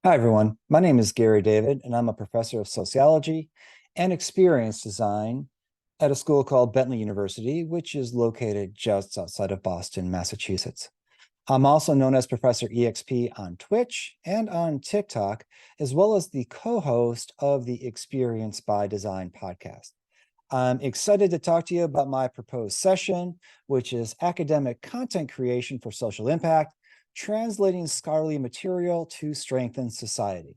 Hi, everyone. My name is Gary David, and I'm a professor of sociology and experience design at a school called Bentley University, which is located just outside of Boston, Massachusetts. I'm also known as Professor EXP on Twitch and on TikTok, as well as the co-host of the Experience by Design podcast. I'm excited to talk to you about my proposed session, which is academic content creation for social impact, translating scholarly material to strengthen society.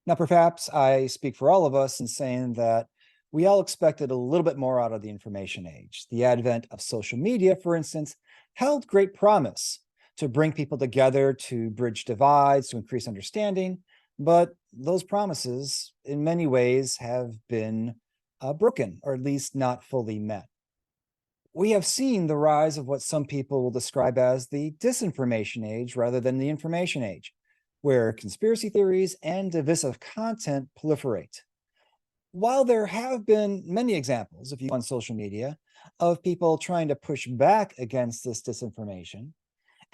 Now, perhaps I speak for all of us in saying that we all expected a little bit more out of the information age. The advent of social media, for instance, held great promise to bring people together, to bridge divides, to increase understanding, but those promises in many ways have been broken, or at least not fully met. We have seen the rise of what some people will describe as the disinformation age rather than the information age, where conspiracy theories and divisive content proliferate. While there have been many examples, if you on social media, of people trying to push back against this disinformation,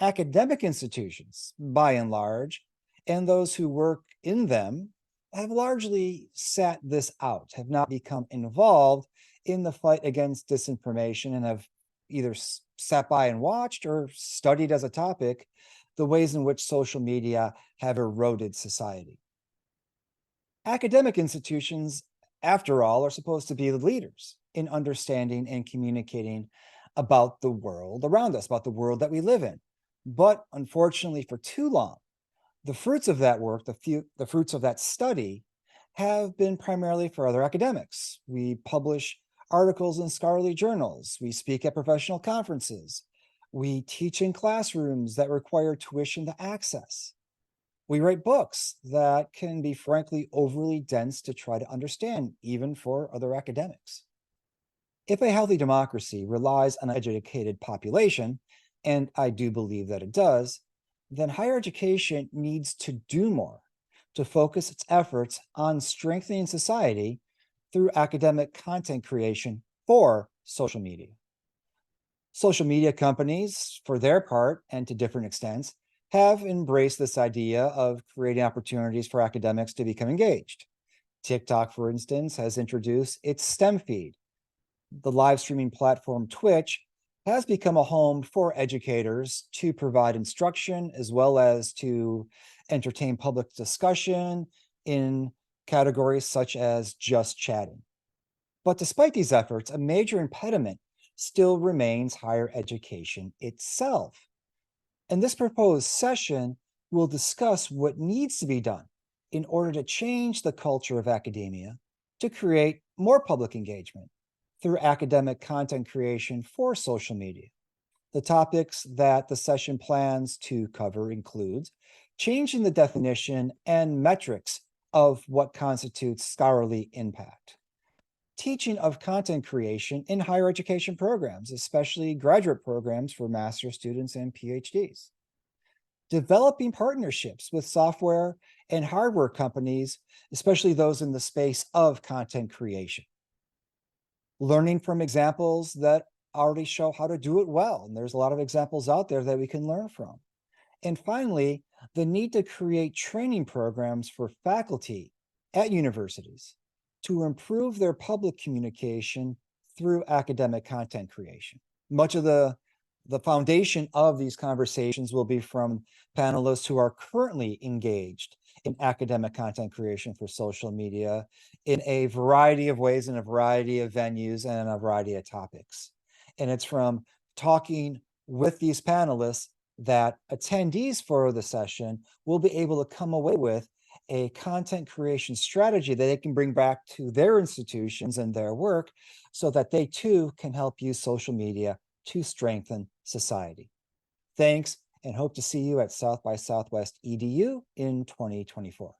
academic institutions, by and large, and those who work in them have largely sat this out, have not become involved in the fight against disinformation, and have either sat by and watched or studied as a topic the ways in which social media have eroded society. Academic institutions, after all, are supposed to be the leaders in understanding and communicating about the world around us, about the world that we live in. But unfortunately, for too long, the fruits of that work, the fruits of that study, have been primarily for other academics. We publish articles in scholarly journals. We speak at professional conferences. We teach in classrooms that require tuition to access. We write books that can be frankly overly dense to try to understand, even for other academics. If a healthy democracy relies on an educated population, and I do believe that it does, then higher education needs to do more to focus its efforts on strengthening society through academic content creation for social media. Social media companies, for their part, and to different extents, have embraced this idea of creating opportunities for academics to become engaged. TikTok, for instance, has introduced its STEM feed. The live streaming platform Twitch has become a home for educators to provide instruction as well as to entertain public discussion in categories such as just chatting. But despite these efforts, a major impediment still remains higher education itself. And this proposed session will discuss what needs to be done in order to change the culture of academia to create more public engagement through academic content creation for social media. The topics that the session plans to cover include changing the definition and metrics of what constitutes scholarly impact, teaching of content creation in higher education programs, especially graduate programs for master's students and PhDs, developing partnerships with software and hardware companies, especially those in the space of content creation, learning from examples that already show how to do it well. And there's a lot of examples out there that we can learn from. And finally, the need to create training programs for faculty at universities to improve their public communication through academic content creation. Much of the foundation of these conversations will be from panelists who are currently engaged in academic content creation for social media in a variety of ways, in a variety of venues, and a variety of topics. And it's from talking with these panelists that attendees for the session will be able to come away with a content creation strategy that they can bring back to their institutions and their work so that they too can help use social media to strengthen society. Thanks, and hope to see you at South by Southwest EDU in 2024.